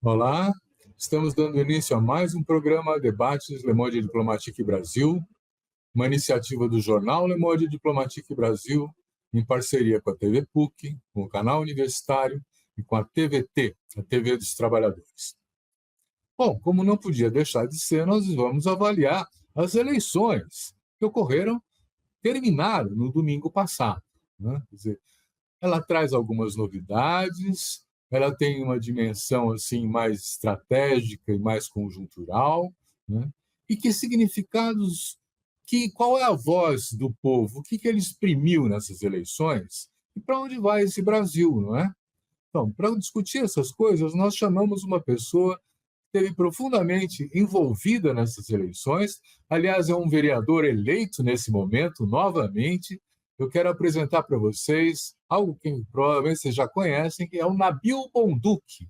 Olá, estamos dando início a mais um programa Debates Le Monde Diplomatique Brasil, uma iniciativa do jornal Le Monde Diplomatique Brasil, em parceria com a TV PUC, com o canal universitário e com a TVT, a TV dos Trabalhadores. Bom, como não podia deixar de ser, nós vamos avaliar as eleições que terminaram no domingo passado, né? Quer dizer, ela traz algumas novidades, ela tem uma dimensão assim mais estratégica e mais conjuntural, né? E que significados, qual é a voz do povo, o que ele exprimiu nessas eleições e para onde vai esse Brasil, não é? Então, para discutir essas coisas, nós chamamos uma pessoa que esteve profundamente envolvida nessas eleições. Aliás, é um vereador eleito nesse momento, novamente. Eu quero apresentar para vocês algo que provavelmente vocês já conhecem, que é o Nabil Bonduki.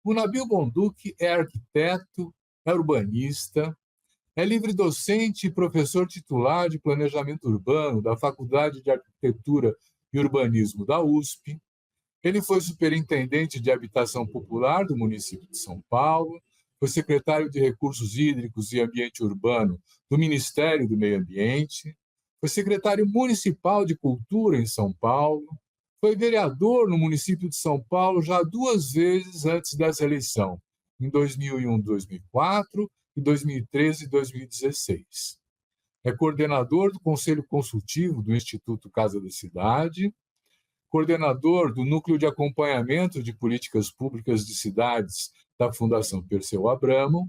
O Nabil Bonduki é arquiteto, é urbanista, é livre-docente e professor titular de planejamento urbano da Faculdade de Arquitetura e Urbanismo da USP. Ele foi superintendente de habitação popular do município de São Paulo, foi secretário de Recursos Hídricos e Ambiente Urbano do Ministério do Meio Ambiente, foi secretário municipal de Cultura em São Paulo, foi vereador no município de São Paulo já 2 vezes antes dessa eleição, em 2001, 2004 e 2013 e 2016. É coordenador do Conselho Consultivo do Instituto Casa da Cidade, coordenador do Núcleo de Acompanhamento de Políticas Públicas de Cidades da Fundação Perseu Abramo,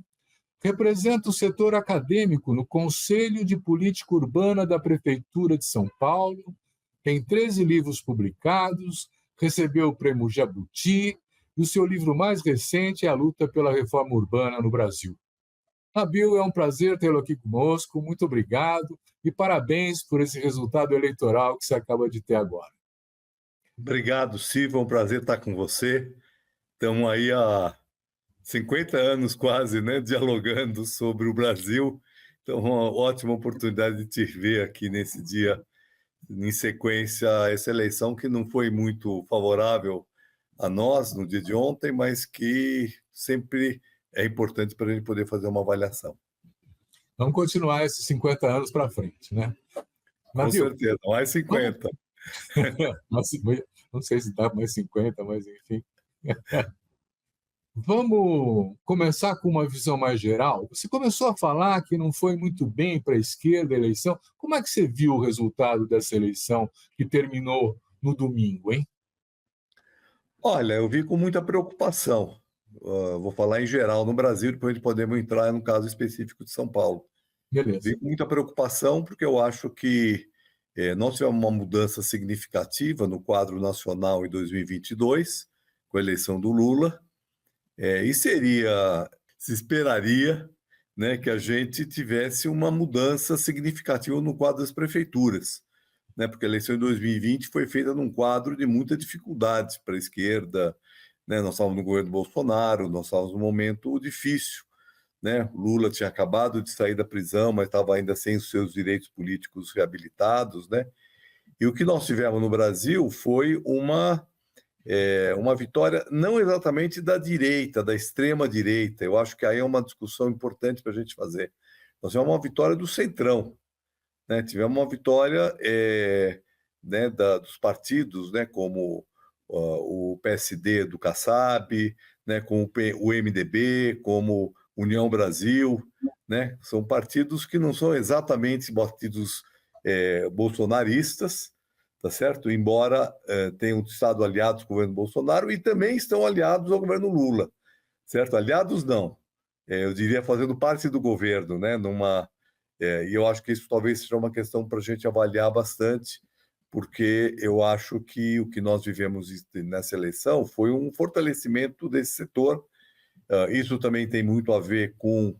representa o setor acadêmico no Conselho de Política Urbana da Prefeitura de São Paulo, tem 13 livros publicados, recebeu o Prêmio Jabuti, e o seu livro mais recente é A Luta pela Reforma Urbana no Brasil. Nabil, é um prazer tê-lo aqui conosco, muito obrigado e parabéns por esse resultado eleitoral que você acaba de ter agora. Obrigado, Silvio, é um prazer estar com você. Estamos aí há 50 anos quase, né, dialogando sobre o Brasil. Então, uma ótima oportunidade de te ver aqui nesse dia, em sequência a essa eleição que não foi muito favorável a nós no dia de ontem, mas que sempre é importante para a gente poder fazer uma avaliação. Vamos continuar esses 50 anos para frente, né? Com certeza, mais 50. Não sei se dá mais 50, mas enfim. Vamos começar com uma visão mais geral. Você começou a falar que não foi muito bem para a esquerda a eleição. Como é que você viu o resultado dessa eleição que terminou no domingo, hein? Olha, eu vi com muita preocupação. Vou falar em geral no Brasil, depois podemos entrar no caso específico de São Paulo. Beleza. Vi com muita preocupação, porque eu acho que nós tivemos uma mudança significativa no quadro nacional em 2022, com a eleição do Lula, e se esperaria, né, que a gente tivesse uma mudança significativa no quadro das prefeituras, né, porque a eleição em 2020 foi feita num quadro de muita dificuldade para a esquerda, né, nós estávamos no governo Bolsonaro, nós estávamos num momento difícil, né? Lula tinha acabado de sair da prisão, mas estava ainda sem os seus direitos políticos reabilitados, né? E o que nós tivemos no Brasil foi uma vitória não exatamente da direita, da extrema direita. Eu acho que aí é uma discussão importante para a gente fazer. Nós tivemos uma vitória do centrão, né? Tivemos uma vitória né, dos partidos, né, como o PSD do Kassab, né, com o MDB, como União Brasil, né? São partidos que não são exatamente partidos bolsonaristas, tá certo? Embora tenham estado aliados com o governo Bolsonaro e também estão aliados ao governo Lula, certo? Aliados não, eu diria fazendo parte do governo, né? E eu acho que isso talvez seja uma questão para a gente avaliar bastante, porque eu acho que o que nós vivemos nessa eleição foi um fortalecimento desse setor. Isso também tem muito a ver com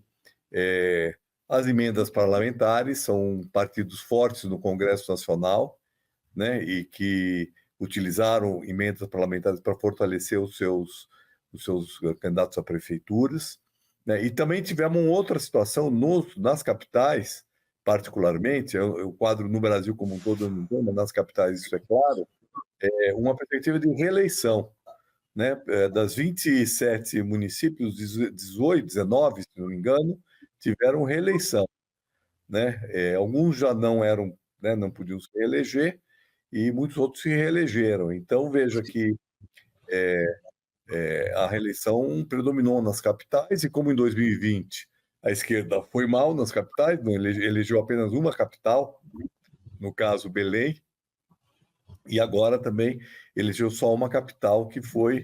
as emendas parlamentares, são partidos fortes no Congresso Nacional, né, e que utilizaram emendas parlamentares para fortalecer os seus candidatos a prefeituras, né, e também tivemos uma outra situação nas capitais, particularmente, o quadro no Brasil como um todo, não tem, mas nas capitais isso é claro, uma perspectiva de reeleição. né? Das 27 municípios, 18, 19, se não me engano, tiveram reeleição, né? Alguns já não eram, né, não podiam se reeleger, e muitos outros se reelegeram. Então, veja que a reeleição predominou nas capitais, e como em 2020 a esquerda foi mal nas capitais, não elegeu apenas uma capital, no caso Belém, e agora também elegeu só uma capital, que foi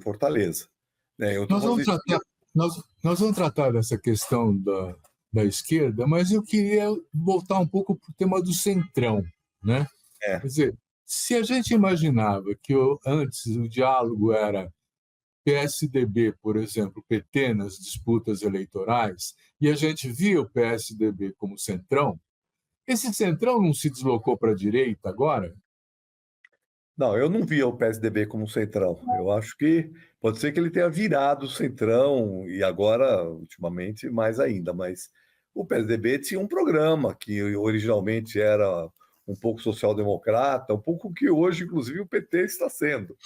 Fortaleza. Né? Nós vamos tratar dessa questão da esquerda, mas eu queria voltar um pouco para o tema do centrão, né? Quer dizer, se a gente imaginava que antes o diálogo era PSDB, por exemplo, PT nas disputas eleitorais, e a gente via o PSDB como centrão, esse centrão não se deslocou para a direita agora? Não, eu não via o PSDB como centrão. Eu acho que pode ser que ele tenha virado centrão, e agora, ultimamente, mais ainda, mas o PSDB tinha um programa que originalmente era um pouco social-democrata, um pouco que hoje, inclusive, o PT está sendo,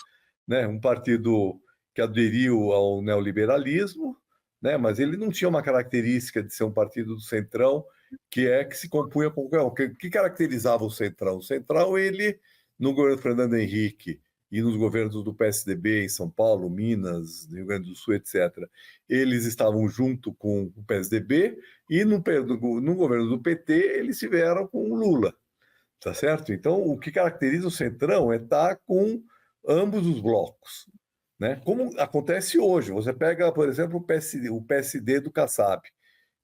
né? Um partido que aderiu ao neoliberalismo, né? Mas ele não tinha uma característica de ser um partido do centrão, que se compunha com o que caracterizava o centrão. O centrão, ele, no governo Fernando Henrique e nos governos do PSDB em São Paulo, Minas, Rio Grande do Sul, etc., eles estavam junto com o PSDB, e no governo do PT eles estiveram com o Lula, tá certo? Então, o que caracteriza o centrão é estar com ambos os blocos, né? Como acontece hoje. Você pega, por exemplo, o PSD do Kassab.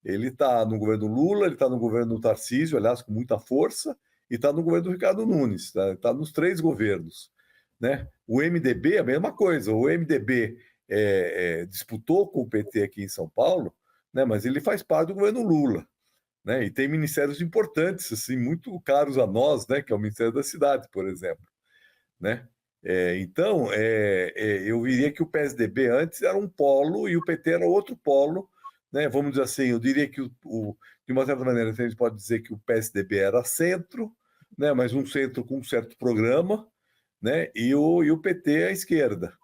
Ele está no governo Lula, ele está no governo do Tarcísio, aliás, com muita força, e está no governo do Ricardo Nunes, tá nos três governos, né? O MDB, a mesma coisa. O MDB disputou com o PT aqui em São Paulo, né? Mas ele faz parte do governo Lula, né? E tem ministérios importantes, assim, muito caros a nós, né? Que é o Ministério da Cidade, por exemplo, né? Então, eu diria que o PSDB antes era um polo e o PT era outro polo, né? Vamos dizer assim, eu diria que de uma certa maneira a gente pode dizer que o PSDB era centro, né? Mas um centro com um certo programa, né? E o PT é a esquerda,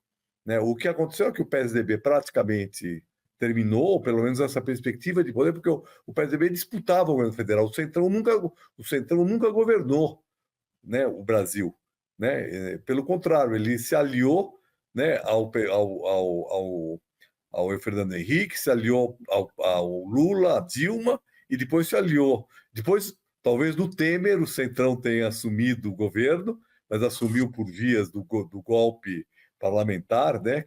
né? O que aconteceu é que o PSDB praticamente terminou, pelo menos essa perspectiva de poder, porque o PSDB disputava o governo federal. O Centrão nunca governou, né, o Brasil, né? Pelo contrário, ele se aliou, né, ao Fernando Henrique, se aliou ao Lula, a Dilma, e depois se aliou. Depois, talvez no Temer, o Centrão tenha assumido o governo, mas assumiu por vias do golpe parlamentar, né,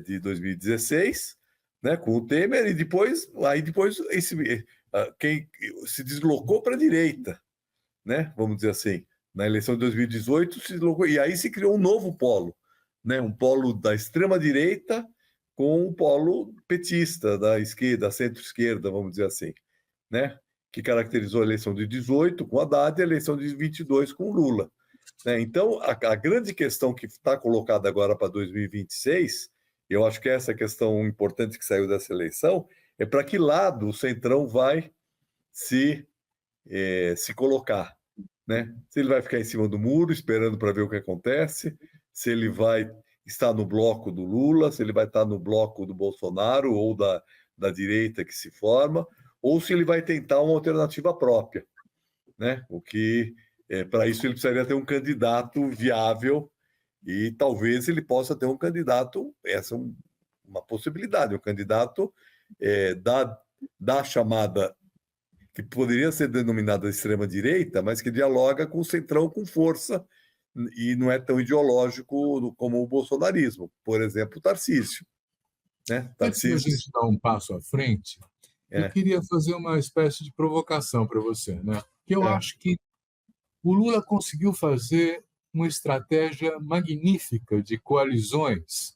de 2016, né, com o Temer, e depois quem se deslocou para a direita, né, vamos dizer assim. Na eleição de 2018 se deslocou, e aí se criou um novo polo, né, um polo da extrema-direita com um polo petista, da esquerda, da centro-esquerda, vamos dizer assim, né, que caracterizou a eleição de 18 com Haddad e a eleição de 22 com Lula, né? Então, a grande questão que está colocada agora para 2026, eu acho que essa questão importante que saiu dessa eleição, é para que lado o Centrão vai se colocar, né? Se ele vai ficar em cima do muro, esperando para ver o que acontece, se ele vai estar no bloco do Lula, se ele vai estar no bloco do Bolsonaro ou da direita que se forma, ou se ele vai tentar uma alternativa própria, né? O que, para isso, ele precisaria ter um candidato viável, e talvez ele possa ter um candidato, essa é uma possibilidade, um candidato da chamada, que poderia ser denominada extrema-direita, mas que dialoga com o centrão com força e não é tão ideológico como o bolsonarismo. Por exemplo, o Tarcísio, né? Antes da gente dar um passo à frente, eu queria fazer uma espécie de provocação para você, né? Que eu acho que o Lula conseguiu fazer uma estratégia magnífica de coalizões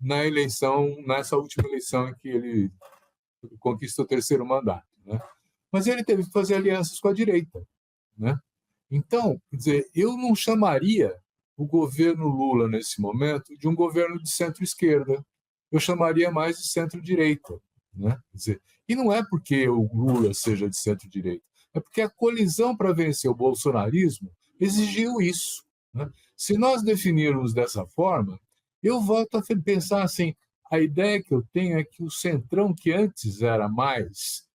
nessa última eleição em que ele conquista o terceiro mandato, né? Mas ele teve que fazer alianças com a direita, né? Então, quer dizer, eu não chamaria o governo Lula nesse momento de um governo de centro-esquerda. Eu chamaria mais de centro-direita, né? Quer dizer, e não é porque o Lula seja de centro-direita, é porque a colisão para vencer o bolsonarismo exigiu isso, né? Se nós definirmos dessa forma, Eu volto a pensar assim, a ideia que eu tenho é que o Centrão, que antes era mais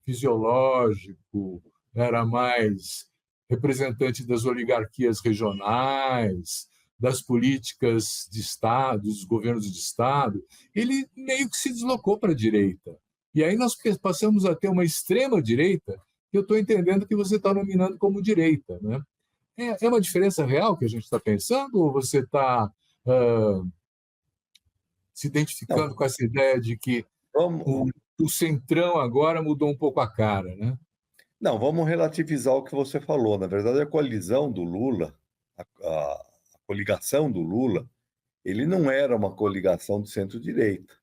fisiológico, era mais representante das oligarquias regionais, das políticas de Estado, dos governos de Estado, ele meio que se deslocou para a direita. E aí nós passamos a ter uma extrema-direita, que eu estou entendendo que você está nominando como direita. Né? É uma diferença real que a gente está pensando, ou você está se identificando Não, com essa ideia de que vamos, o Centrão agora mudou um pouco a cara, né? não, vamos relativizar o que você falou. Na verdade, a coalizão do Lula, a coligação do Lula, ele não era uma coligação de centro-direita.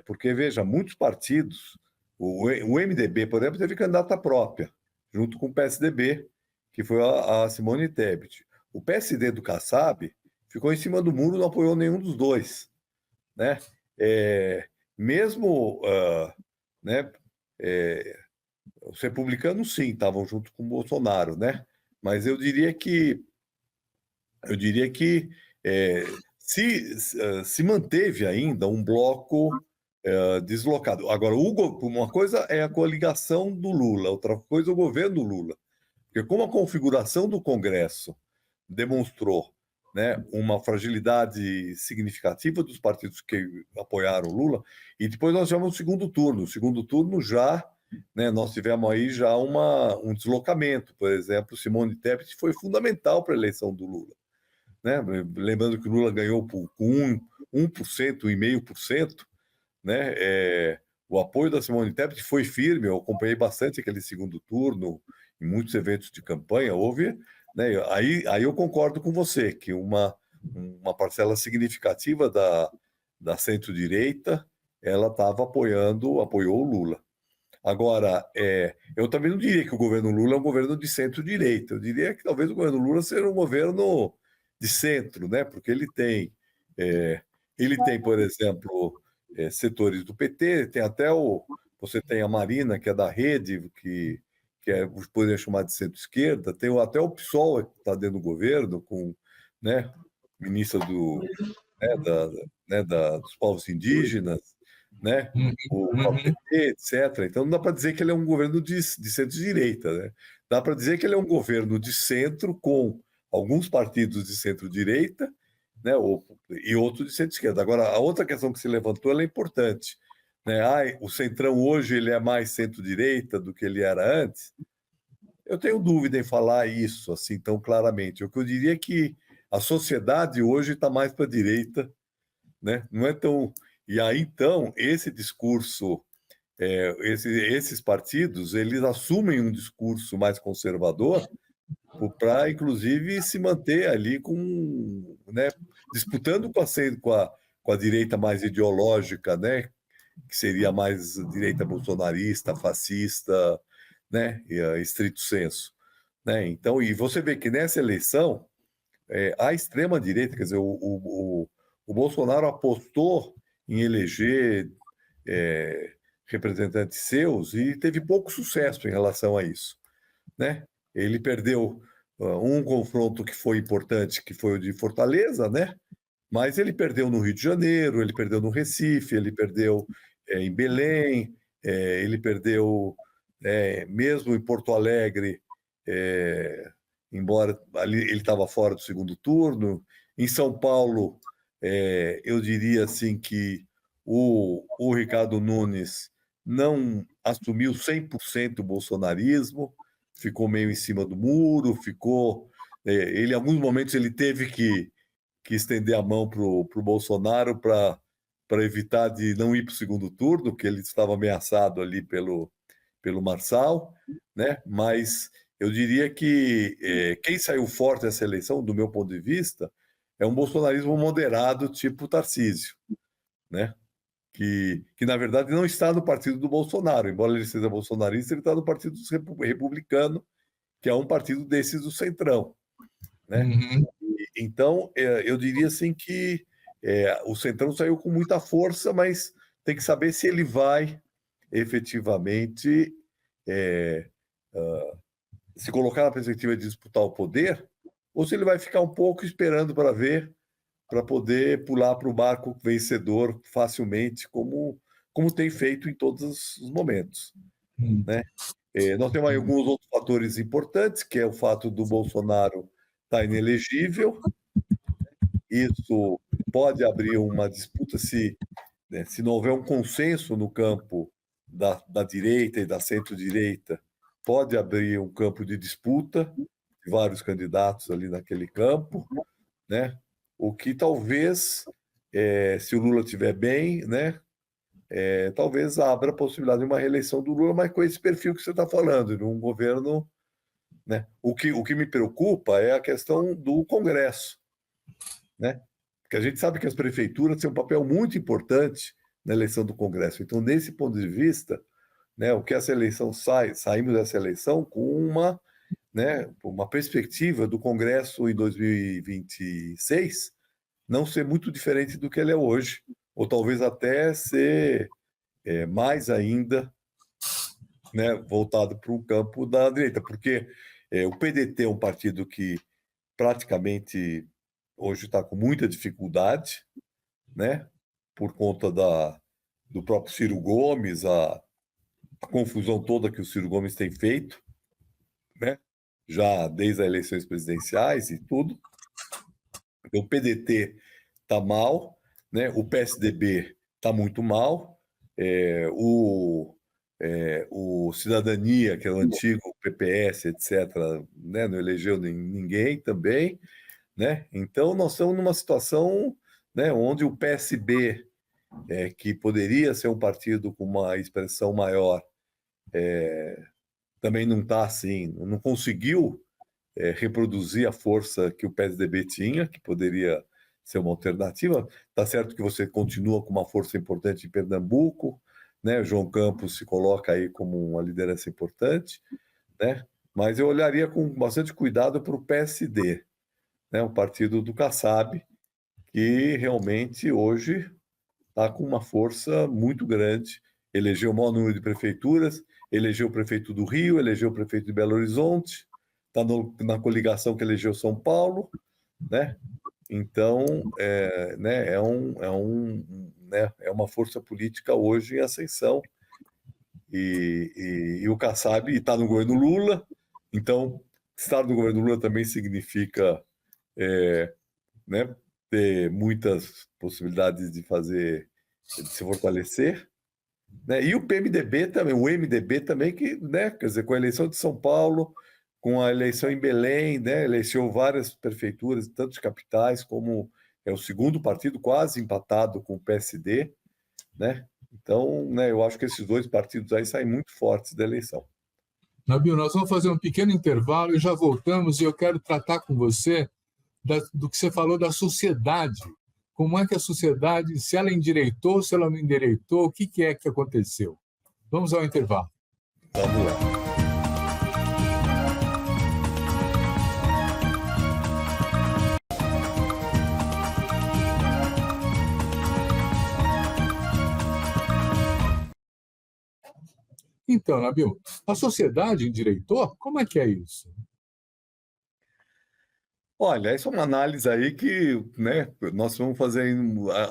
Porque, veja, muitos partidos, o MDB, por exemplo, teve candidata própria, junto com o PSDB, que foi a Simone Tebet. O PSD do Kassab ficou em cima do muro, não apoiou nenhum dos dois, né? Mesmo, né, os republicanos, sim, estavam junto com o Bolsonaro, né? Mas eu diria que se manteve ainda um bloco deslocado. Agora, uma coisa é a coligação do Lula, outra coisa é o governo do Lula. Porque como a configuração do Congresso demonstrou, né, uma fragilidade significativa dos partidos que apoiaram o Lula, e depois nós tivemos o segundo turno. O segundo turno já, né, nós tivemos aí já um deslocamento. Por exemplo, Simone Tebet foi fundamental para a eleição do Lula. Né? Lembrando que o Lula ganhou com 1%, 1,5%, né? O apoio da Simone Tebet foi firme, eu acompanhei bastante aquele segundo turno, em muitos eventos de campanha, houve, né? Aí eu concordo com você, que uma parcela significativa da centro-direita, ela apoiou o Lula. Agora, eu também não diria que o governo Lula é um governo de centro-direita, eu diria que talvez o governo Lula seja um governo de centro, né? Porque ele tem, por exemplo, setores do PT, tem até você tem a Marina, que é da Rede, que poderia chamar de centro-esquerda, tem até o PSOL que está dentro do governo, com, né, ministra dos povos indígenas, né, Uhum, o uhum. PT, etc. Então não dá para dizer que ele é um governo de centro-direita, né? Dá para dizer que ele é um governo de centro com alguns partidos de centro-direita, né, e outros de centro-esquerda. Agora, a outra questão que se levantou ela é importante. Né? O Centrão hoje ele é mais centro-direita do que ele era antes. Eu tenho dúvida em falar isso assim tão claramente. O que eu diria é que a sociedade hoje está mais para a direita, né? Não é tão. E aí, então, esse discurso, esses partidos, eles assumem um discurso mais conservador para, inclusive, se manter ali né, disputando com a direita mais ideológica, né? Que seria mais direita bolsonarista, fascista, né? E a estrito senso. Né? Então, e você vê que nessa eleição, a extrema-direita, quer dizer, o Bolsonaro apostou em eleger representantes seus e teve pouco sucesso em relação a isso. Né? Ele perdeu um confronto que foi importante, que foi o de Fortaleza, né? Mas ele perdeu no Rio de Janeiro, ele perdeu no Recife, ele perdeu em Belém, ele perdeu mesmo em Porto Alegre, embora ali ele estava fora do segundo turno. Em São Paulo, eu diria assim que o Ricardo Nunes não assumiu 100% o bolsonarismo, ficou meio em cima do muro, ele em alguns momentos ele teve que estender a mão para o Bolsonaro para evitar de não ir para o segundo turno, que ele estava ameaçado ali pelo Marçal, né? Mas eu diria que quem saiu forte dessa eleição, do meu ponto de vista, é um bolsonarismo moderado, tipo Tarcísio, né? Que na verdade não está no partido do Bolsonaro, embora ele seja bolsonarista, ele está no partido dos republicano, que é um partido desses do Centrão, né? Uhum. Então, eu diria assim que o Centrão saiu com muita força, mas tem que saber se ele vai efetivamente se colocar na perspectiva de disputar o poder, ou se ele vai ficar um pouco esperando para ver para poder pular para o barco vencedor facilmente, como tem feito em todos os momentos, né? Nós temos aí alguns outros fatores importantes, que é o fato do Bolsonaro estar inelegível. Isso pode abrir uma disputa se não houver um consenso no campo da direita e da centro-direita, pode abrir um campo de disputa, de vários candidatos ali naquele campo, né? O que talvez, se o Lula estiver bem, né, talvez abra a possibilidade de uma reeleição do Lula, mas com esse perfil que você está falando, de um governo, né? O que me preocupa é a questão do Congresso, né? Porque a gente sabe que as prefeituras têm um papel muito importante na eleição do Congresso. Então, nesse ponto de vista, né, o que essa eleição saímos dessa eleição com uma, né, uma perspectiva do Congresso em 2026 não ser muito diferente do que ele é hoje, ou talvez até ser mais ainda, né, voltado para o campo da direita, porque o PDT é um partido que praticamente hoje está com muita dificuldade, né, por conta do próprio Ciro Gomes, a confusão toda que o Ciro Gomes tem feito, né, já desde as eleições presidenciais e tudo. Então, o PDT está mal, né, o PSDB está muito mal, o Cidadania, que é o antigo PPS, etc., né, não elegeu ninguém também, né? Então, nós estamos numa situação, né, onde o PSB, que poderia ser um partido com uma expressão maior, também não está assim, não conseguiu reproduzir a força que o PSDB tinha, que poderia ser uma alternativa. Está certo que você continua com uma força importante em Pernambuco, né? João Campos se coloca aí como uma liderança importante, né? Mas eu olharia com bastante cuidado para o PSD, né? O partido do Kassab, que realmente hoje está com uma força muito grande. Elegeu o maior número de prefeituras, elegeu o prefeito do Rio, elegeu o prefeito de Belo Horizonte, está na coligação que elegeu São Paulo, né? Então, né, né, é uma força política hoje em ascensão. E o Kassab está no governo Lula, então estar no governo Lula também significa, né, ter muitas possibilidades de se fortalecer, né? E o PMDB também, o MDB também, que, né, quer dizer, com a eleição de São Paulo, com a eleição em Belém, né, elegeu várias prefeituras, tanto de capitais como é o segundo partido, quase empatado com o PSD, né? Então, né, eu acho que esses dois partidos aí saem muito fortes da eleição. Nabil, nós vamos fazer um pequeno intervalo e já voltamos, e eu quero tratar com você do que você falou da sociedade. Como é que a sociedade, se ela endireitou, se ela não endireitou, o que é que aconteceu? Vamos ao intervalo. Vamos lá. Então, Nabil, a sociedade endireitou? Como é que é isso? Olha, essa é uma análise aí que, né, nós vamos fazer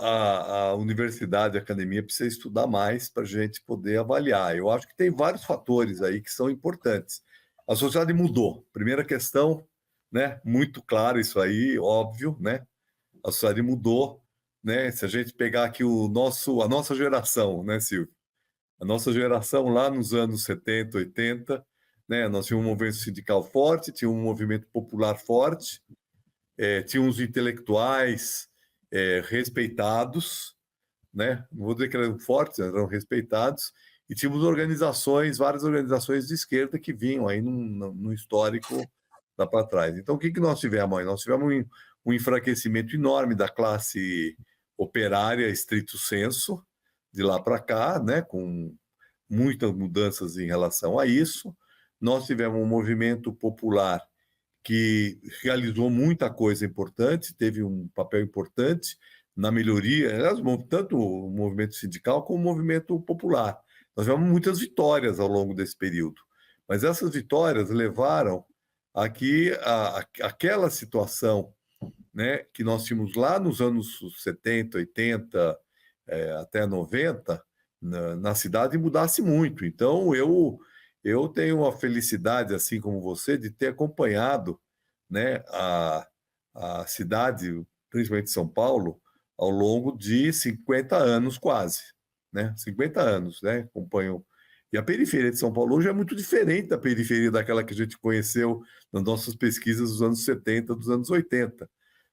a universidade, a academia precisa estudar mais para a gente poder avaliar. Eu acho que tem vários fatores aí que são importantes. A sociedade mudou. Primeira questão, né, muito claro isso aí, óbvio, né? A sociedade mudou, né? Se a gente pegar aqui a nossa geração, né, Silvio? A nossa geração lá nos anos 70, 80, né, nós tínhamos um movimento sindical forte, tinha um movimento popular forte, tinha uns intelectuais respeitados, né? Não vou dizer que eram fortes, eram respeitados, e tínhamos várias organizações de esquerda que vinham aí no histórico lá para trás. Então, o que nós tivemos aí? Nós tivemos um enfraquecimento enorme da classe operária, estrito sensu, de lá para cá, né? Com muitas mudanças em relação a isso. Nós tivemos um movimento popular que realizou muita coisa importante, teve um papel importante na melhoria, aliás, tanto o movimento sindical como o movimento popular. Nós tivemos muitas vitórias ao longo desse período, mas essas vitórias levaram a que aquela situação, né, que nós tínhamos lá nos anos 70, 80, até 90, na cidade mudasse muito. Então, eu tenho a felicidade, assim como você, de ter acompanhado, né, a cidade, principalmente São Paulo, ao longo de 50 anos quase, né? 50 anos, né? Acompanho. E a periferia de São Paulo hoje é muito diferente da periferia daquela que a gente conheceu nas nossas pesquisas dos anos 70, dos anos 80,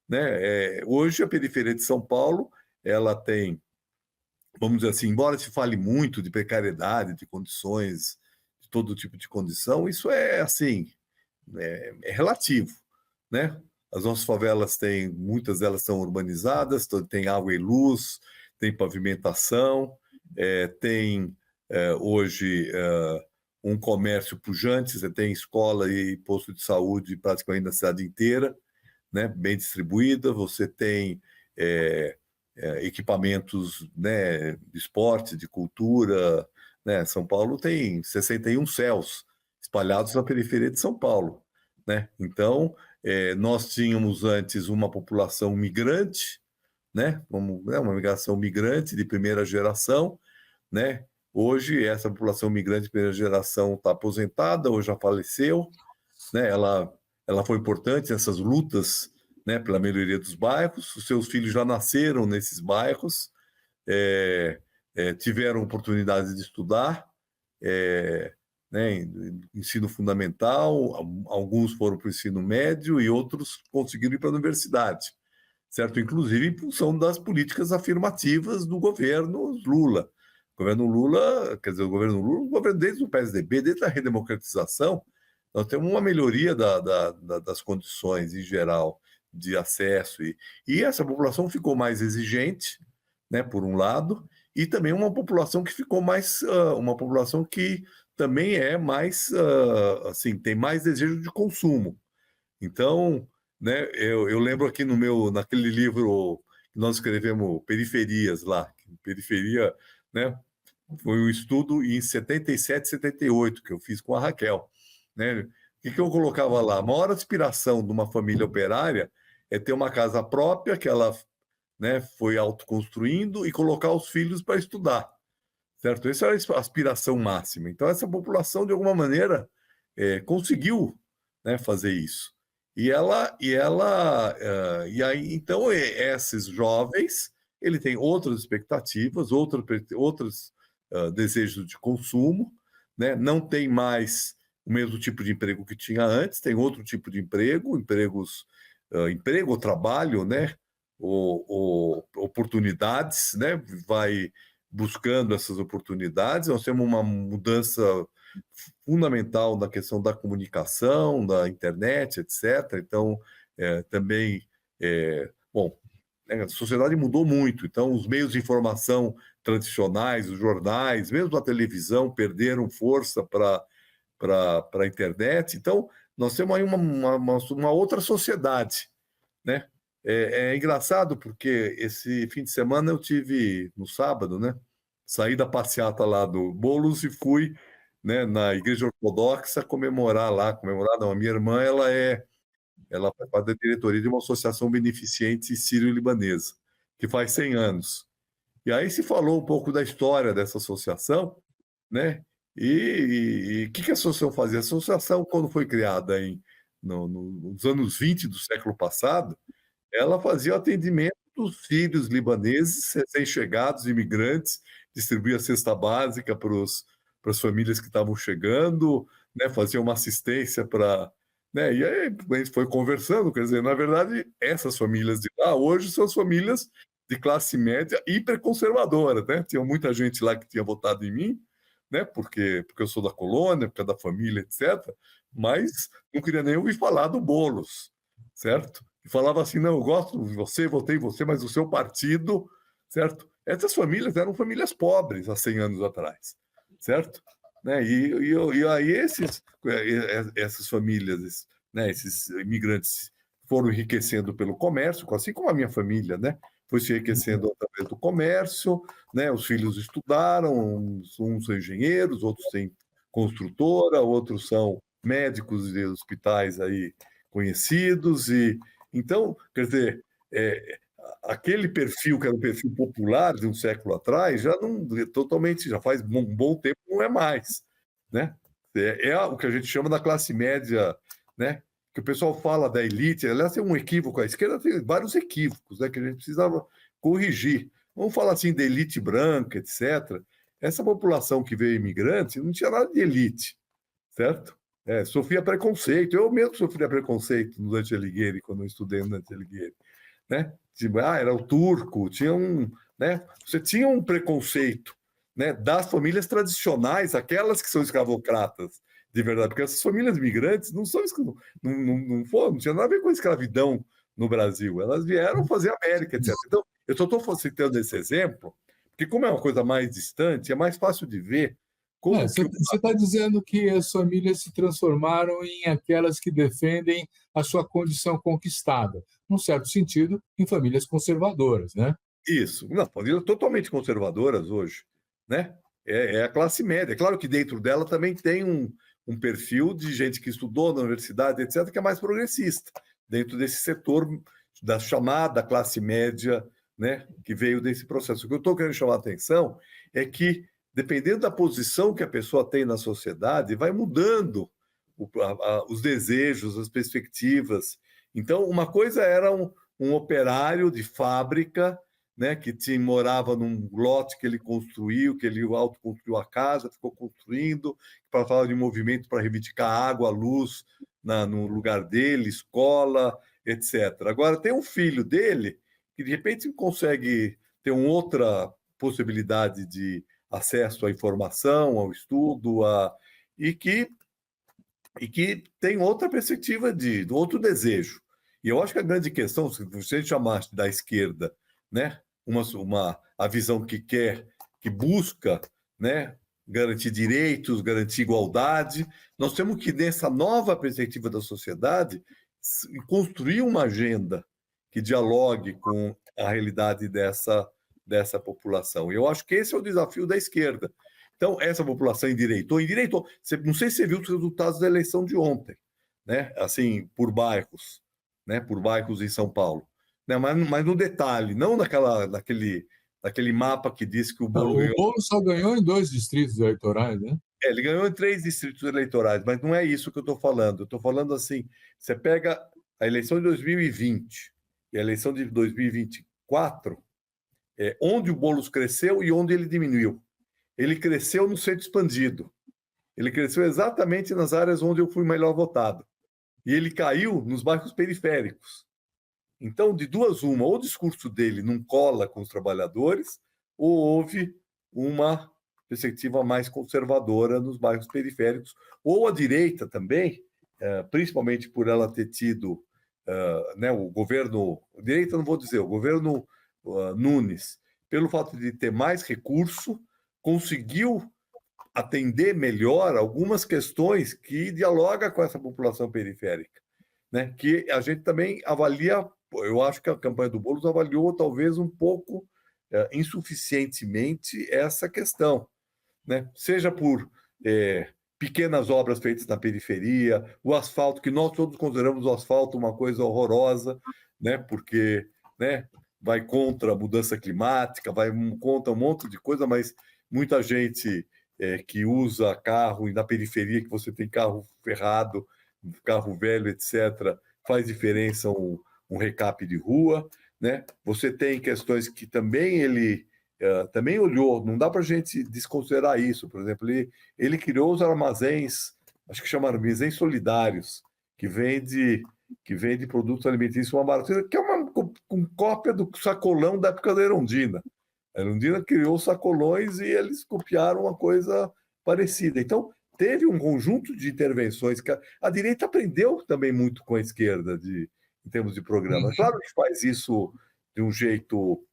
né? Hoje a periferia de São Paulo, ela tem, vamos dizer assim, embora se fale muito de precariedade, de condições, de todo tipo de condição, isso é assim, é relativo, né? As nossas favelas têm, muitas delas são urbanizadas, tem água e luz, tem pavimentação, tem hoje um comércio pujante, você tem escola e posto de saúde praticamente na cidade inteira, né? Bem distribuída, você tem equipamentos, né, de esporte, de cultura, né? São Paulo tem 61 céus espalhados na periferia de São Paulo, né? Então, nós tínhamos antes uma população migrante, né? Uma migração migrante de primeira geração, né? Hoje, essa população migrante de primeira geração está aposentada ou já faleceu, né? Ela foi importante nessas lutas, né, pela melhoria dos bairros. Os seus filhos já nasceram nesses bairros, tiveram oportunidade de estudar, né, ensino fundamental, alguns foram para o ensino médio e outros conseguiram ir para a universidade, certo? Inclusive em função das políticas afirmativas do governo Lula. O governo Lula, quer dizer, o governo desde o PSDB, desde a redemocratização, nós temos uma melhoria das condições em geral de acesso, e essa população ficou mais exigente, né, por um lado, e também uma população que ficou mais, uma população que também é mais, assim, tem mais desejo de consumo. Então, né, eu lembro aqui naquele livro que nós escrevemos, Periferias lá, periferia, né, foi um estudo em 77, 78 que eu fiz com a Raquel, né? O que eu colocava lá? A maior aspiração de uma família operária é ter uma casa própria que ela, né, foi autoconstruindo e colocar os filhos para estudar, certo? Essa é a aspiração máxima. Então, essa população, de alguma maneira, conseguiu, né, fazer isso. E aí, então, esses jovens, ele tem outras expectativas, outros desejos de consumo, né? Não tem mais o mesmo tipo de emprego que tinha antes, tem outro tipo de emprego ou trabalho, né? Ou oportunidades, né? Vai buscando essas oportunidades. Nós temos uma mudança fundamental na questão da comunicação, da internet, etc. Então, também, bom, a sociedade mudou muito, então os meios de informação tradicionais, os jornais, mesmo a televisão, perderam força para a internet. Então, nós temos aí uma outra sociedade, né? É engraçado porque esse fim de semana eu tive, no sábado, né? Saí da passeata lá do Boulos e fui, né, na Igreja Ortodoxa comemorar não, a minha irmã, ela faz parte da diretoria de uma associação beneficente sírio-libanesa, que faz 100 anos. E aí se falou um pouco da história dessa associação, né? E o que a associação fazia? A associação, quando foi criada nos anos 20 do século passado, ela fazia o atendimento dos filhos libaneses, recém-chegados, imigrantes, distribuía a cesta básica para as famílias que estavam chegando, né? Fazia uma assistência para... Né? E aí a gente foi conversando, quer dizer, na verdade, essas famílias de lá hoje são as famílias de classe média hiperconservadora, né? Tinha muita gente lá que tinha votado em mim, né? Porque eu sou da colônia, por causa da família, etc. Mas não queria nem ouvir falar do Boulos, certo? E falava assim, não, eu gosto de você, votei em você, mas o seu partido, certo? Essas famílias eram famílias pobres há 100 anos atrás, certo? Né? E aí essas famílias, né, esses imigrantes foram enriquecendo pelo comércio, assim como a minha família, né? Foi se enriquecendo através do comércio, né? Os filhos estudaram, uns são engenheiros, outros têm construtora, outros são médicos de hospitais aí conhecidos, Então, quer dizer, aquele perfil que era um perfil popular de um século atrás, já não totalmente, já faz um bom tempo, não é mais, né? É o que a gente chama da classe média, né? Que o pessoal fala da elite, aliás, tem um equívoco, a esquerda tem vários equívocos, né? Que a gente precisava corrigir. Vamos falar assim da elite branca, etc. Essa população que veio imigrante não tinha nada de elite, certo? Sofria preconceito. Eu mesmo sofria preconceito no Dante Alighieri, quando eu estudei no Dante Alighieri, né? Tipo, era o turco, né? Você tinha um preconceito, né, das famílias tradicionais, aquelas que são escravocratas de verdade, porque essas famílias migrantes não são não tinha nada a ver com escravidão no Brasil, elas vieram fazer América, etc. Então, eu só estou citando esse exemplo, porque como é uma coisa mais distante, é mais fácil de ver como Você que está dizendo que as famílias se transformaram em aquelas que defendem a sua condição conquistada, num certo sentido, em famílias conservadoras, né? Isso, não, famílias totalmente conservadoras hoje, né? É a classe média. É claro que dentro dela também tem um perfil de gente que estudou na universidade, etc., que é mais progressista, dentro desse setor da chamada classe média, né? Que veio desse processo. O que eu estou querendo chamar a atenção é que, dependendo da posição que a pessoa tem na sociedade, vai mudando os desejos, as perspectivas. Então, uma coisa era um operário de fábrica, né, que morava num lote que ele construiu, que ele autoconstruiu a casa, ficou construindo, para falar de movimento para reivindicar água, luz no lugar dele, escola, etc. Agora, tem um filho dele que, de repente, consegue ter uma outra possibilidade de acesso à informação, ao estudo, e que tem outra perspectiva de outro desejo. E eu acho que a grande questão, se você chamasse da esquerda, né, a visão que quer, que busca, né, garantir direitos, garantir igualdade, nós temos que, nessa nova perspectiva da sociedade, construir uma agenda que dialogue com a realidade dessa população. E eu acho que esse é o desafio da esquerda. Então, essa população endireitou. Não sei se você viu os resultados da eleição de ontem, né? Assim, por bairros, né? Por bairros em São Paulo. Né? Mas no detalhe, não naquele mapa que diz que o Bolo O ganhou. Boulos só ganhou em 2 distritos eleitorais, né? Ele ganhou em 3 distritos eleitorais, mas não é isso que eu estou falando. Eu estou falando assim: você pega a eleição de 2020 e a eleição de 2024, onde o Boulos cresceu e onde ele diminuiu. Ele cresceu no centro expandido. Ele cresceu exatamente nas áreas onde eu fui melhor votado. E ele caiu nos bairros periféricos. Então, de duas uma, ou o discurso dele não cola com os trabalhadores, ou houve uma perspectiva mais conservadora nos bairros periféricos, ou a direita também, principalmente por ela ter tido, né, o governo, direita não vou dizer, o governo Nunes, pelo fato de ter mais recurso, conseguiu atender melhor algumas questões que dialoga com essa população periférica, né? Que a gente também avalia, eu acho que a campanha do Boulos avaliou talvez um pouco insuficientemente essa questão, né? Seja por pequenas obras feitas na periferia, o asfalto, que nós todos consideramos o asfalto uma coisa horrorosa, né? Porque, né, vai contra a mudança climática, vai contra um monte de coisa, mas muita gente que usa carro e na periferia, que você tem carro ferrado, carro velho, etc., faz diferença um recap de rua, né? Você tem questões que também ele também olhou, não dá para a gente desconsiderar isso. Por exemplo, ele criou os armazéns, acho que chama armazéns solidários, que vende produtos alimentícios uma barateira, que é uma cópia do sacolão da época da Erundina. A Erundina criou sacolões e eles copiaram uma coisa parecida. Então, teve um conjunto de intervenções que a direita aprendeu também muito com a esquerda em termos de programa. Claro que faz isso de um jeito,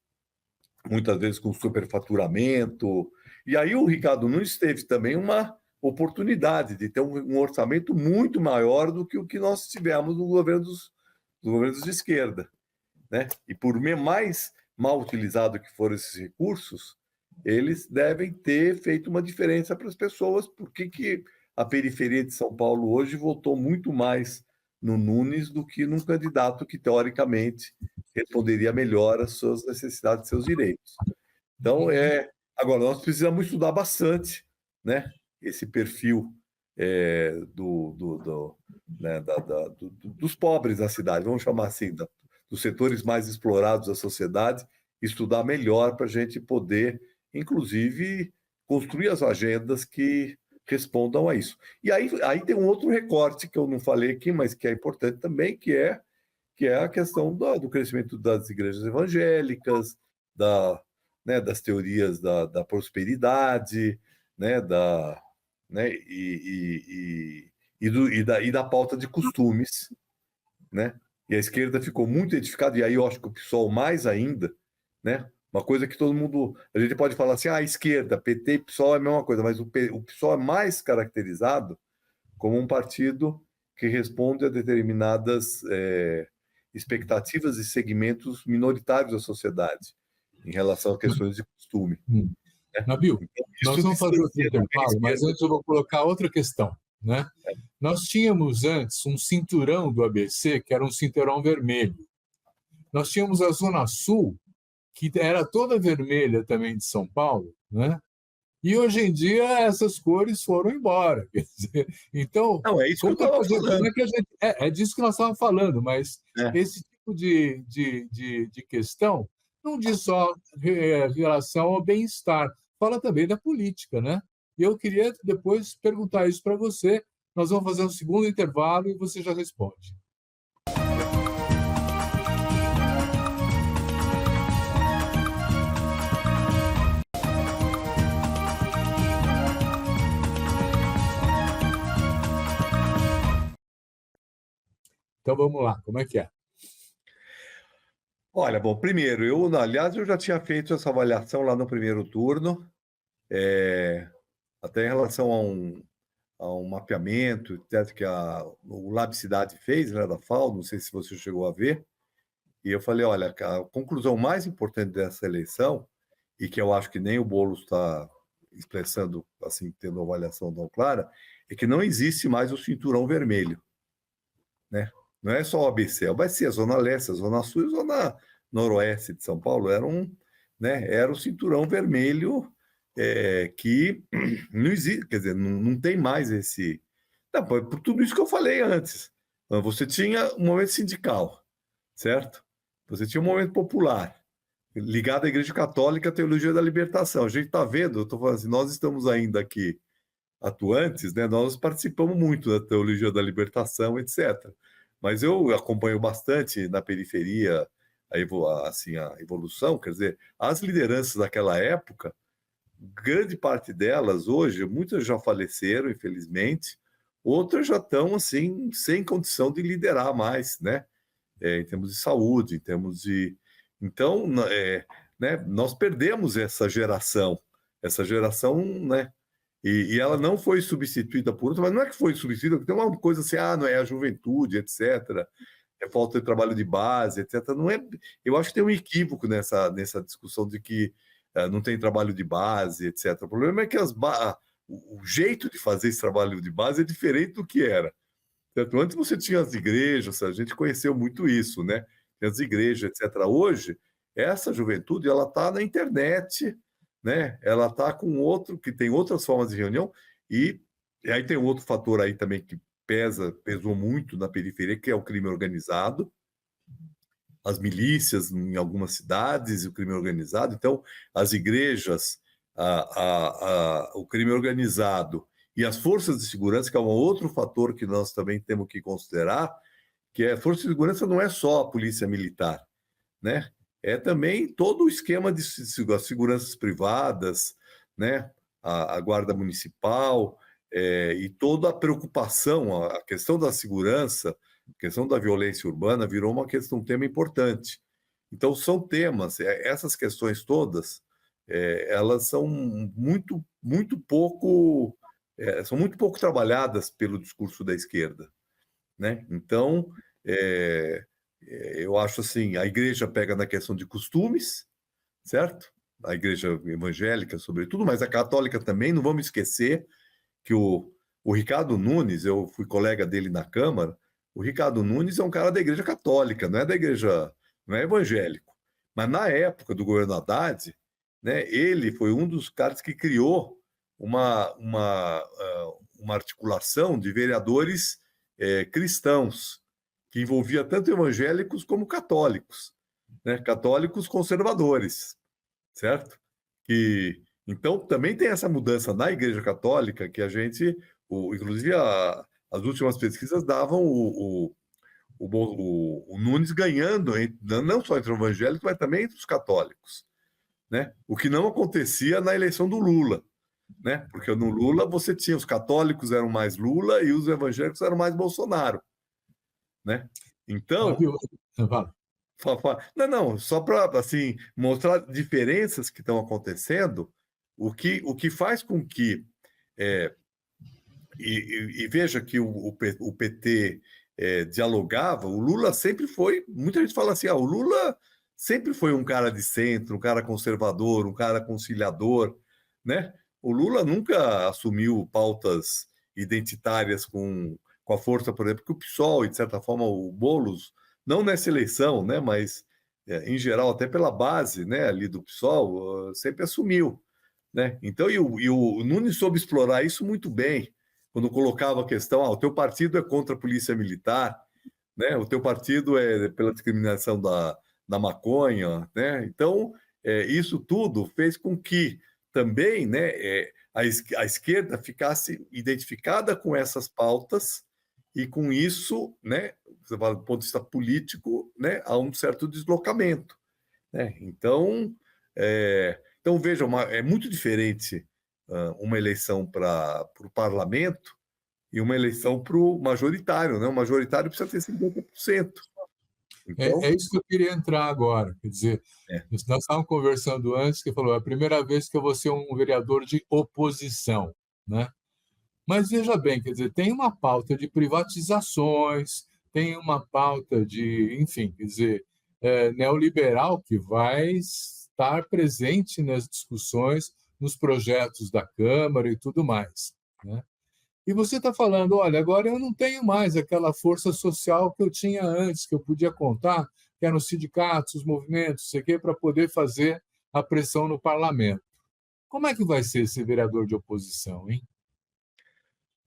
muitas vezes, com superfaturamento. E aí o Ricardo Nunes teve também uma oportunidade de ter um orçamento muito maior do que o que nós tivemos no governo dos governos de esquerda, né? E por mais mal utilizado que foram esses recursos, eles devem ter feito uma diferença para as pessoas. Por que a periferia de São Paulo hoje votou muito mais no Nunes do que num candidato que, teoricamente, responderia melhor às suas necessidades e seus direitos. Então, agora, nós precisamos estudar bastante, né, esse perfil dos pobres da cidade, vamos chamar assim, dos setores mais explorados da sociedade, estudar melhor para a gente poder, inclusive, construir as agendas que respondam a isso. E aí tem um outro recorte que eu não falei aqui, mas que é importante também, que é a questão do crescimento das igrejas evangélicas, das teorias da prosperidade, e da pauta de costumes, né? E a esquerda ficou muito edificada, e aí eu acho que o PSOL mais ainda, né? Uma coisa que todo mundo... A gente pode falar assim, a esquerda, PT e PSOL é a mesma coisa, mas o PSOL é mais caracterizado como um partido que responde a determinadas expectativas e segmentos minoritários da sociedade em relação a questões de costume. Nabil, então, nós vamos fazer outro intervalo, mas antes eu vou colocar outra questão, né? Nós tínhamos antes um cinturão do ABC, que era um cinturão vermelho. Nós tínhamos a Zona Sul, que era toda vermelha também de São Paulo, né? E hoje em dia essas cores foram embora. Quer dizer, então, não, é isso que eu estava falando. É disso que nós estávamos falando, mas esse tipo de questão não diz só relação ao bem-estar, fala também da política, né? E eu queria depois perguntar isso para você. Nós vamos fazer um segundo intervalo e você já responde. Então vamos lá, como é que é? Olha, bom, primeiro, aliás, eu já tinha feito essa avaliação lá no primeiro turno, até em relação a um mapeamento, etc., que o Lab Cidade fez, né, da FAO, não sei se você chegou a ver, e eu falei, olha, a conclusão mais importante dessa eleição, e que eu acho que nem o Boulos está expressando, assim, tendo uma avaliação tão clara, é que não existe mais o cinturão vermelho, né? Não é só o ABC, a Zona Leste, a Zona Sul e a Zona Noroeste de São Paulo era o cinturão vermelho que não existe, quer dizer, não tem mais esse... Não, por tudo isso que eu falei antes. Você tinha um movimento sindical, certo? Você tinha um movimento popular, ligado à Igreja Católica, à Teologia da Libertação. A gente está vendo, eu estou falando assim, nós estamos ainda aqui atuantes, né? Nós participamos muito da Teologia da Libertação, etc. Mas eu acompanho bastante na periferia a evolução, quer dizer, as lideranças daquela época, grande parte delas hoje, muitas já faleceram, infelizmente, outras já estão assim, sem condição de liderar mais, né? Em termos de saúde, em termos de... Então, nós perdemos essa geração, né? E ela não foi substituída por outra, mas não é que foi substituída, porque tem uma coisa assim, não é a juventude, etc., é falta de trabalho de base, etc. Não é, eu acho que tem um equívoco nessa discussão de que não tem trabalho de base, etc. O problema é que o jeito de fazer esse trabalho de base é diferente do que era. Certo? Antes você tinha as igrejas, a gente conheceu muito isso, né? As igrejas, etc. Hoje, essa juventude ela está na internet, né? Ela está com outro, que tem outras formas de reunião, e aí tem outro fator aí também que pesou muito na periferia, que é o crime organizado, as milícias em algumas cidades, o crime organizado. Então, as igrejas, o crime organizado e as forças de segurança, que é um outro fator que nós também temos que considerar, que a força de segurança não é só a polícia militar, né? É também todo o esquema de seguranças privadas, né? A guarda municipal, e toda a preocupação, a questão da segurança, a questão da violência urbana virou um tema importante. Então, são temas, essas questões todas, elas são muito, muito pouco, são muito pouco trabalhadas pelo discurso da esquerda, né? Então, eu acho assim, a igreja pega na questão de costumes, certo? A igreja evangélica, sobretudo, mas a católica também, não vamos esquecer que o Ricardo Nunes, eu fui colega dele na Câmara, O Ricardo Nunes é um cara da Igreja Católica, não é da igreja, não é evangélico. Mas na época do governo Haddad, né, ele foi um dos caras que criou uma articulação de vereadores cristãos, que envolvia tanto evangélicos como católicos, né, católicos conservadores, certo? Então também tem essa mudança na Igreja Católica que a gente, inclusive as últimas pesquisas davam o Nunes ganhando, não só entre os evangélicos, mas também entre os católicos, né? O que não acontecia na eleição do Lula, né? Porque no Lula você tinha os católicos eram mais Lula e os evangélicos eram mais Bolsonaro, né? Então, Viu? Fala. não, só para assim mostrar diferenças que estão acontecendo, o que faz com que e veja que o PT dialogava, o Lula sempre foi. Muita gente fala assim: o Lula sempre foi um cara de centro, um cara conservador, um cara conciliador, né? O Lula nunca assumiu pautas identitárias com a força, por exemplo, que o PSOL e, de certa forma, o Boulos, não nessa eleição, né? Mas em geral, até pela base, né, ali do PSOL, sempre assumiu, né? Então, e o Nunes soube explorar isso muito bem quando colocava a questão, o teu partido é contra a polícia militar, né? O teu partido é pela discriminação da maconha, né? Então, isso tudo fez com que também, né, a esquerda ficasse identificada com essas pautas e com isso, né, você fala do ponto de vista político, né, há um certo deslocamento, né? Então veja, é muito diferente uma eleição para o parlamento e uma eleição para o majoritário, né? O majoritário precisa ter 50%. Então, É isso que eu queria entrar agora. Quer dizer, é, nós estávamos conversando antes, que falou, é a primeira vez que eu vou ser um vereador de oposição, né? Mas veja bem, quer dizer, tem uma pauta de privatizações, tem uma pauta de, enfim, quer dizer, neoliberal que vai estar presente nas discussões, nos projetos da Câmara e tudo mais, né? E você está falando, olha, agora eu não tenho mais aquela força social que eu tinha antes, que eu podia contar, que eram os sindicatos, os movimentos, sei quê, para poder fazer a pressão no parlamento. Como é que vai ser esse vereador de oposição, hein?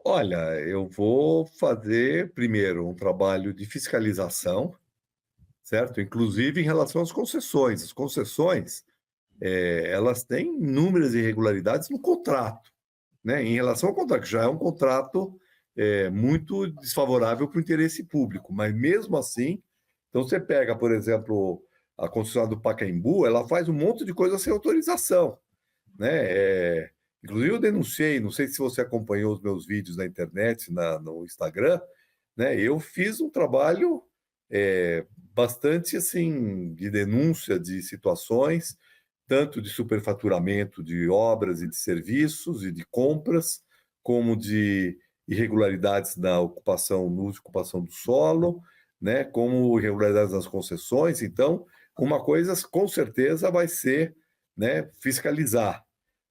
olha, eu vou fazer primeiro um trabalho de fiscalização, certo? Inclusive em relação às concessões. As concessões, elas têm inúmeras irregularidades no contrato, né? Em relação ao contrato, que já é um contrato muito desfavorável para o interesse público, mas mesmo assim, então você pega, por exemplo, a concessionária do Pacaembu, ela faz um monte de coisa sem autorização, né? Inclusive eu denunciei, não sei se você acompanhou os meus vídeos na internet, no Instagram, né? Eu fiz um trabalho bastante assim de denúncia de situações, tanto de superfaturamento de obras e de serviços e de compras, como de irregularidades na ocupação, no uso e ocupação do solo, né? Como irregularidades nas concessões. Então, uma coisa com certeza vai ser, né, fiscalizar,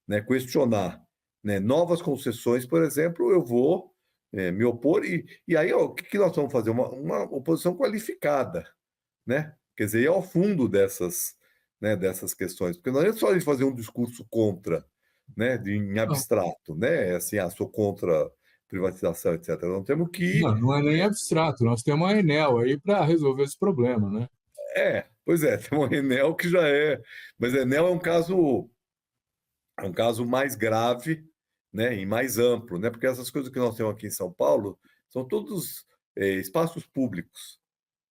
né, questionar, né, novas concessões, por exemplo, eu vou me opor e aí ó, o que nós vamos fazer? Uma oposição qualificada, né? Quer dizer, ir ao fundo dessas, né, dessas questões, porque não é só a gente fazer um discurso contra, né, em Não, abstrato, né, assim, sou contra privatização, etc. Não temos que ir. não é nem abstrato, nós temos a Enel aí para resolver esse problema, né? Pois é, tem uma Enel que já mas a Enel é um caso mais grave, né, e mais amplo, né, porque essas coisas que nós temos aqui em São Paulo são todos espaços públicos,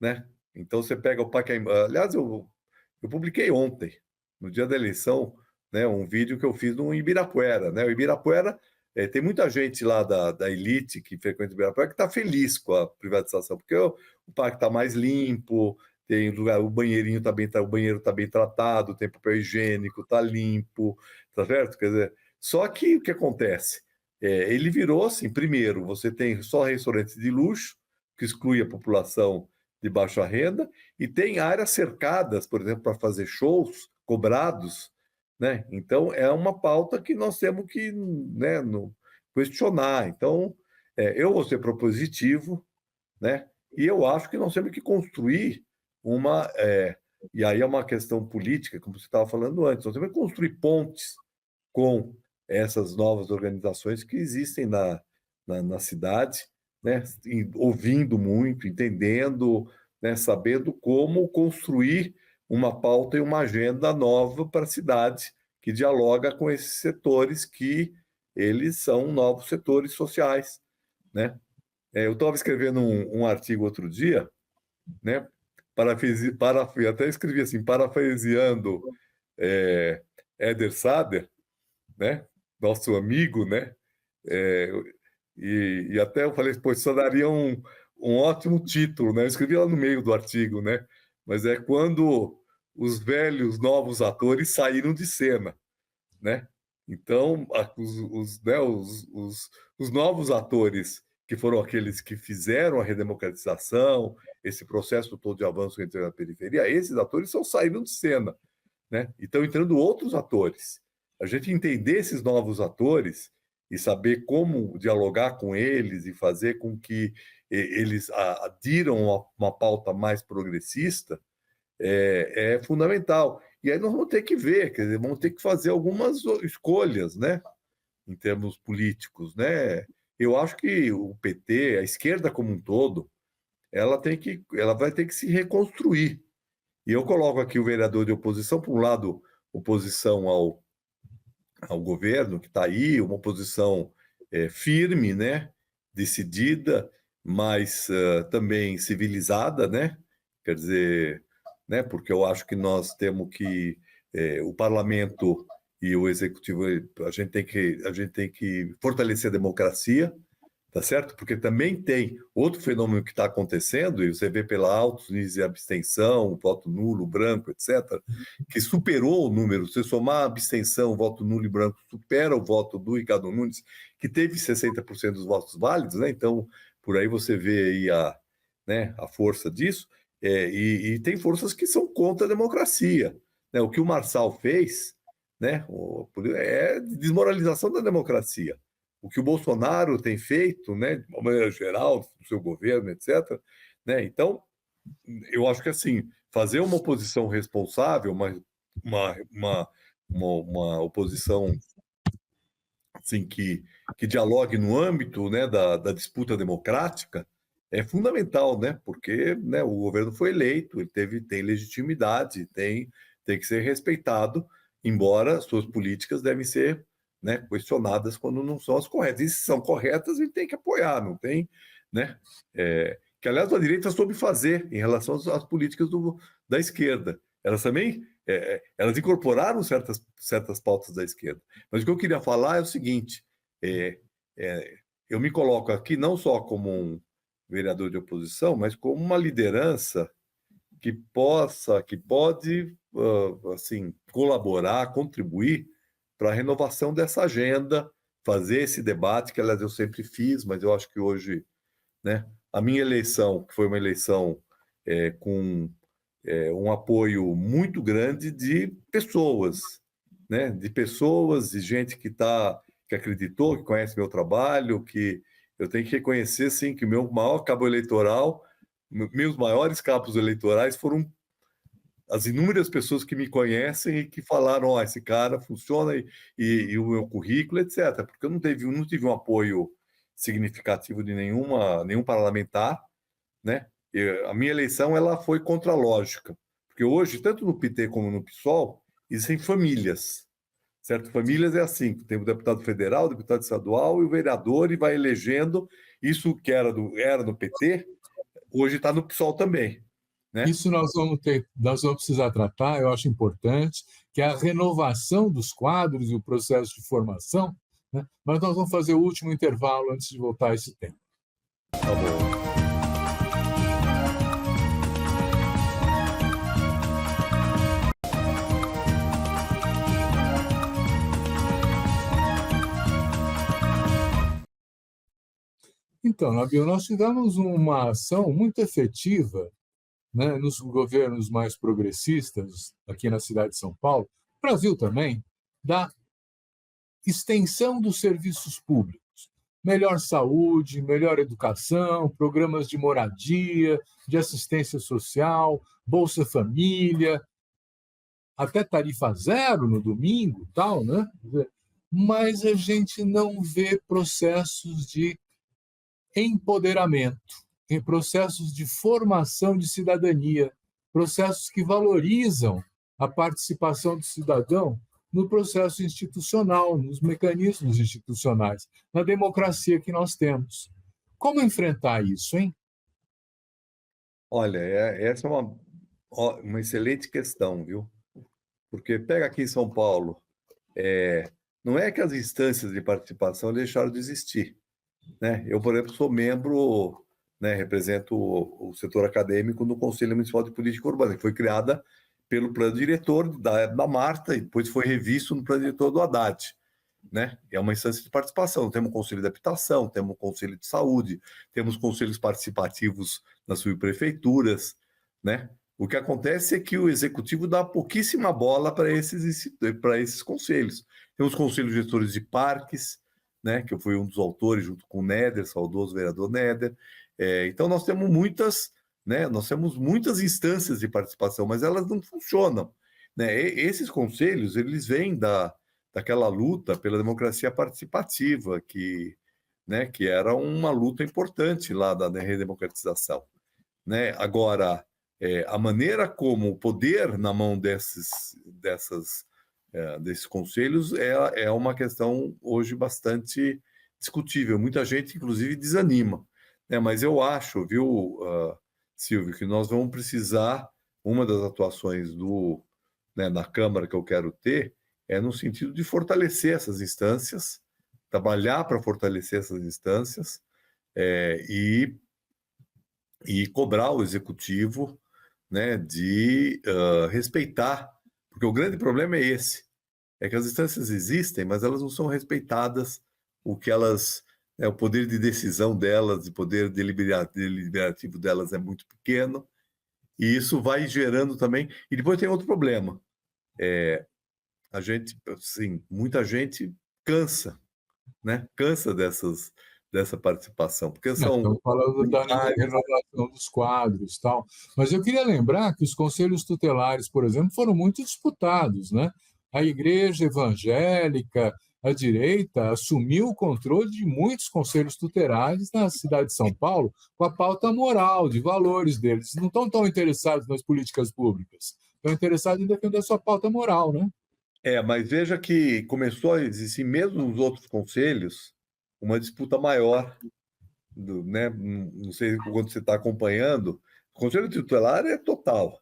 né? Então você pega o Pacaembu. Aliás, eu publiquei ontem, no dia da eleição, né, um vídeo que eu fiz no Ibirapuera, né? O Ibirapuera tem muita gente lá da elite que frequenta o Ibirapuera que está feliz com a privatização, porque o parque está mais limpo, tem lugar, o banheirinho tá bem, o banheiro está bem tratado, tem papel higiênico, está limpo, tá certo? Quer dizer, só que o que acontece? Ele virou assim, primeiro, você tem só restaurantes de luxo, que exclui a população de baixa renda, e tem áreas cercadas, por exemplo, para fazer shows cobrados, né? Então, é uma pauta que nós temos que, né, questionar. Então, eu vou ser propositivo, né? E eu acho que nós temos que construir uma... e aí é uma questão política, como você estava falando antes, nós temos que construir pontes com essas novas organizações que existem na cidade, né? Ouvindo muito, entendendo, né? Sabendo como construir uma pauta e uma agenda nova para a cidade, que dialoga com esses setores que eles são novos setores sociais, né? Eu estava escrevendo um artigo outro dia, né? Até escrevi assim, parafraseando Eder Sader, né? Nosso amigo, né? É, e até eu falei, pô, isso daria um ótimo título, né? Eu escrevi lá no meio do artigo, né? Mas é quando os velhos novos atores saíram de cena, né? Então, os novos atores, que foram aqueles que fizeram a redemocratização, esse processo todo de avanço entre a periferia, esses atores só saíram de cena, né? E estão entrando outros atores. A gente entender esses novos atores e saber como dialogar com eles e fazer com que eles adiram uma pauta mais progressista é fundamental. E aí nós vamos ter que ver, quer dizer, vamos ter que fazer algumas escolhas, né, em termos políticos, né? Eu acho que o PT, a esquerda como um todo, ela vai ter que se reconstruir. E eu coloco aqui o vereador de oposição, por um lado, oposição ao governo que está aí, uma oposição firme, né, decidida, mas também civilizada, né? Quer dizer, né, porque eu acho que nós temos que o parlamento e o executivo, a gente tem que fortalecer a democracia, tá certo? Porque também tem outro fenômeno que está acontecendo, e você vê pela altos níveis de abstenção, voto nulo, branco, etc., que superou o número. Se somar a abstenção, voto nulo e branco, supera o voto do Ricardo Nunes, que teve 60% dos votos válidos, né? Então, por aí você vê aí a força disso, e tem forças que são contra a democracia, né? O que o Marçal fez, né, é desmoralização da democracia. O que o Bolsonaro tem feito, né, de uma maneira geral, do seu governo, etc., né? Então, eu acho que assim, fazer uma oposição responsável, uma oposição assim, que dialogue no âmbito, né, da disputa democrática é fundamental, né? Porque, né, o governo foi eleito, ele tem legitimidade, tem que ser respeitado, embora suas políticas devem ser, né, questionadas quando não são as corretas. E se são corretas, ele tem que apoiar, não tem, né? Que, aliás, a direita soube fazer em relação às políticas da esquerda. Elas também elas incorporaram certas pautas da esquerda. Mas o que eu queria falar é o seguinte: eu me coloco aqui não só como um vereador de oposição, mas como uma liderança que pode assim, colaborar, contribuir para a renovação dessa agenda, fazer esse debate, que, aliás, eu sempre fiz, mas eu acho que hoje, né, a minha eleição, que foi uma eleição com um apoio muito grande de pessoas, né, de gente que acreditou, que conhece meu trabalho, que eu tenho que reconhecer, sim, que o meu maior cabo eleitoral, meus maiores cabos eleitorais foram as inúmeras pessoas que me conhecem e que falaram, esse cara funciona e o meu currículo, etc. Porque eu não tive um apoio significativo de nenhum parlamentar, né? A minha eleição ela foi contralógica, porque hoje, tanto no PT como no PSOL, existem famílias, certo? Famílias é assim, tem o deputado federal, o deputado estadual e o vereador, e vai elegendo. Isso que era no PT, hoje está no PSOL também, né? Isso nós vamos precisar tratar, eu acho importante, que é a renovação dos quadros e o processo de formação, né? Mas nós vamos fazer o último intervalo antes de voltar a esse tema. Tá bom. Então, Nabil, nós tivemos uma ação muito efetiva, né, nos governos mais progressistas, aqui na cidade de São Paulo, Brasil também, da extensão dos serviços públicos. melhor saúde, melhor educação, programas de moradia, de assistência social, Bolsa Família, até tarifa zero no domingo, tal, né? Mas a gente não vê processos de empoderamento, em processos de formação de cidadania, processos que valorizam a participação do cidadão no processo institucional, nos mecanismos institucionais, na democracia que nós temos. Como enfrentar isso, hein? Olha, essa é uma excelente questão, viu? Porque pega aqui em São Paulo, não é que as instâncias de participação deixaram de existir, né? Eu, por exemplo, sou membro, né, represento o setor acadêmico no Conselho Municipal de Política Urbana, que foi criada pelo plano diretor da Marta e depois foi revisto no plano diretor do Haddad, né? É uma instância de participação. Temos um conselho de habitação, temos um conselho de saúde, temos conselhos participativos nas subprefeituras, né? O que acontece é que o executivo dá pouquíssima bola para esses conselhos. Temos conselhos gestores de parques, né? Que eu fui um dos autores junto com o Néder, saudoso vereador Néder. Então nós temos muitas, né? Nós temos muitas instâncias de participação, mas elas não funcionam, né? Esses conselhos eles vêm daquela luta pela democracia participativa, né, que era uma luta importante lá da redemocratização, né? Agora, a maneira como o poder na mão desses conselhos é uma questão hoje bastante discutível. Muita gente, inclusive, desanima, né? Mas eu acho, viu, Silvio, que nós vamos precisar, uma das atuações né, na Câmara que eu quero ter, é no sentido de fortalecer essas instâncias, trabalhar para fortalecer essas instâncias e cobrar o executivo, né, de respeitar, porque o grande problema é esse, é que as instâncias existem, mas elas não são respeitadas, o poder de decisão delas, o poder deliberativo delas é muito pequeno, e isso vai gerando também. E depois tem outro problema. A gente, assim, muita gente cansa, né? Cansa dessa participação, porque são Estamos falando da vários. renovação dos quadros, tal. Mas eu queria lembrar que os conselhos tutelares, por exemplo, foram muito disputados, né? A igreja evangélica, a direita, assumiu o controle de muitos conselhos tutelares na cidade de São Paulo, com a pauta moral, de valores deles. Não estão tão interessados nas políticas públicas, estão interessados em defender a sua pauta moral, né? Mas veja que começou a existir, mesmo nos outros conselhos, uma disputa maior, né? Não sei quando você está acompanhando, o conselho tutelar é total,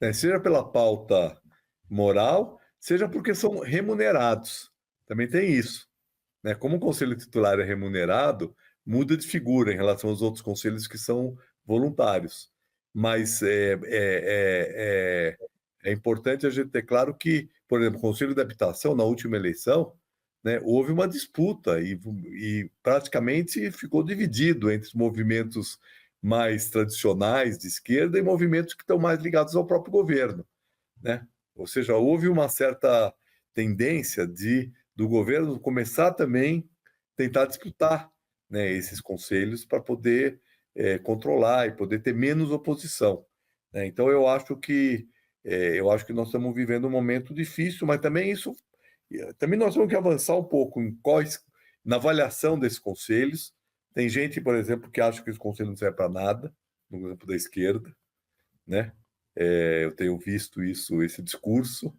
né? Seja pela pauta moral, seja porque são remunerados. Também tem isso, né? Como o conselho titular é remunerado, muda de figura em relação aos outros conselhos que são voluntários. Mas é importante a gente ter claro que, por exemplo, o Conselho de Habitação, na última eleição, né, houve uma disputa e praticamente ficou dividido entre os movimentos mais tradicionais de esquerda e movimentos que estão mais ligados ao próprio governo, né? Ou seja, houve uma certa tendência do governo começar também tentar disputar, né, esses conselhos para poder controlar e poder ter menos oposição, né? Então eu acho que nós estamos vivendo um momento difícil, mas também nós temos que avançar um pouco na avaliação desses conselhos. Tem gente, por exemplo, que acha que esse conselho não serve para nada, no grupo da esquerda, né? Eu tenho visto esse discurso,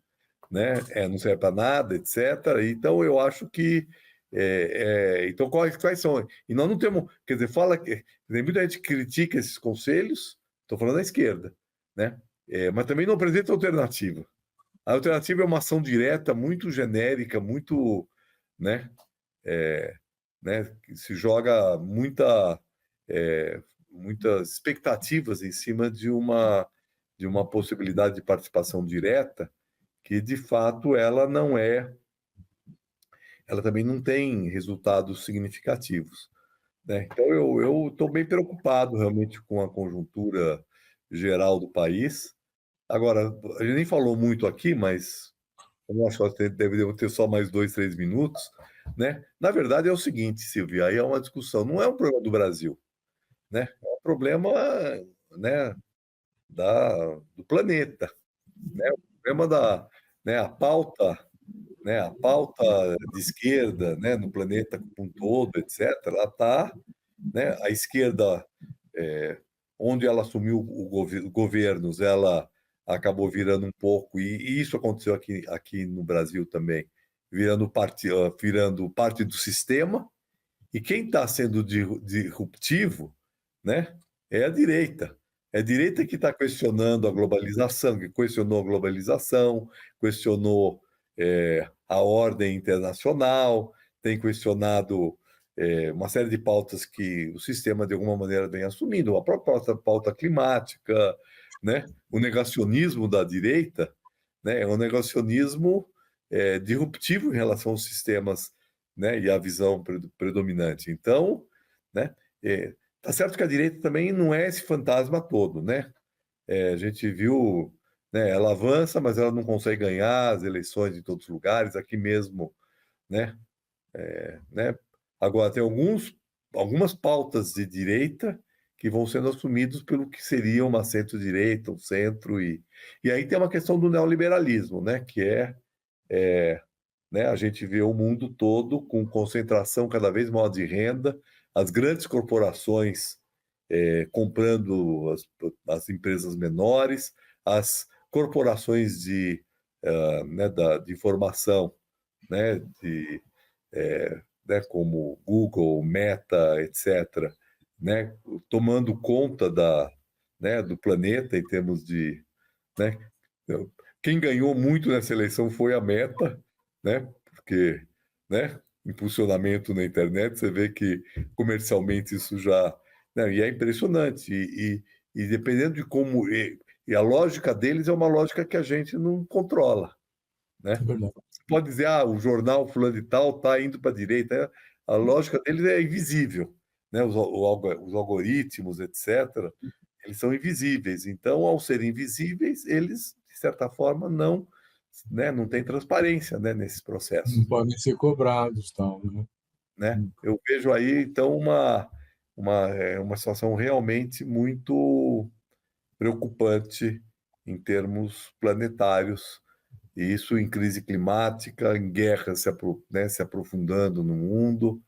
né? Não serve para nada, etc. Então, eu acho que. Então, quais são? E nós não temos. Quer dizer, tem muita gente que critica esses conselhos, estou falando da esquerda, né? Mas também não apresenta alternativa. A alternativa é uma ação direta, muito genérica, muito. Né? Que se joga muitas expectativas em cima de uma possibilidade de participação direta, que de fato ela também não tem resultados significativos, né? Então eu estou bem preocupado realmente com a conjuntura geral do país. Agora, a gente nem falou muito aqui, mas Eu acho que deveríamos ter só mais 2, 3 minutos, né? Na verdade, é o seguinte, Silvia, aí é uma discussão, não é um problema do Brasil, né? É um problema, né, do planeta, né? O problema da, né, a pauta, né, a pauta de esquerda, né, no planeta como um todo, etc., ela está, né, a esquerda, é, onde ela assumiu governos, ela acabou virando um pouco, e isso aconteceu aqui no Brasil também, virando parte do sistema, e quem está sendo disruptivo, né, é a direita. É a direita que está questionando a globalização, que questionou a globalização, questionou a ordem internacional, tem questionado uma série de pautas que o sistema, de alguma maneira, vem assumindo, a própria pauta climática, né? O negacionismo da direita, né? É um negacionismo disruptivo em relação aos sistemas, né, e a visão predominante. Então, né, tá certo que a direita também não é esse fantasma todo, né? A gente viu, né, ela avança, mas ela não consegue ganhar as eleições em todos os lugares, aqui mesmo, né? Né? Agora, tem algumas pautas de direita que vão sendo assumidos pelo que seria uma centro-direita, um centro, e aí tem uma questão do neoliberalismo, né? Que né, a gente vê o mundo todo com concentração cada vez maior de renda, as grandes corporações comprando as empresas menores, as corporações né, de informação, né, né, como Google, Meta, etc., né, tomando conta né, do planeta em termos de... Né, quem ganhou muito nessa eleição foi a Meta, né, porque, né, impulsionamento na internet, você vê que comercialmente isso já... Né, e é impressionante, e dependendo de como... E a lógica deles é uma lógica que a gente não controla, É né? verdade. Você pode dizer, o jornal fulano de tal está indo para a direita. A lógica deles é invisível, né? Os algoritmos, etc., eles são invisíveis. Então, ao serem invisíveis, eles, de certa forma, não, né, não têm transparência, né, nesses Não processos, podem ser cobrados, tal, né? né? Eu vejo aí, então, uma situação realmente muito preocupante em termos planetários, e isso em crise climática, em guerra né, se aprofundando no mundo,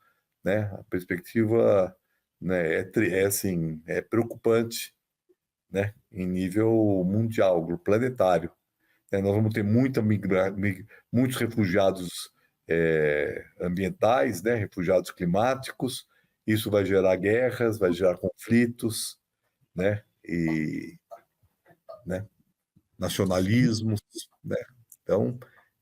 né? A perspectiva, né, assim, é preocupante, né, em nível mundial, planetário. Nós vamos ter muitos refugiados ambientais, né, refugiados climáticos. Isso vai gerar guerras, vai gerar conflitos, né, e, né, nacionalismos, né? Então,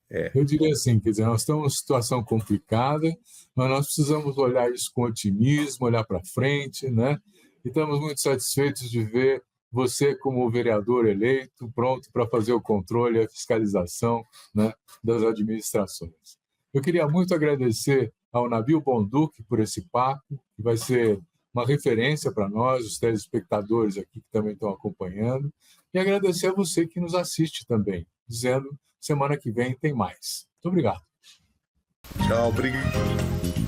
Eu diria assim, quer dizer, nós estamos numa situação complicada, mas nós precisamos olhar isso com otimismo, olhar para frente, né? E estamos muito satisfeitos de ver você como vereador eleito, pronto para fazer o controle e a fiscalização, né, das administrações. Eu queria muito agradecer ao Nabil Bonduque por esse papo, que vai ser uma referência para nós, os telespectadores aqui que também estão acompanhando, e agradecer a você que nos assiste também, dizendo semana que vem tem mais. Muito obrigado. tchau, obrigado.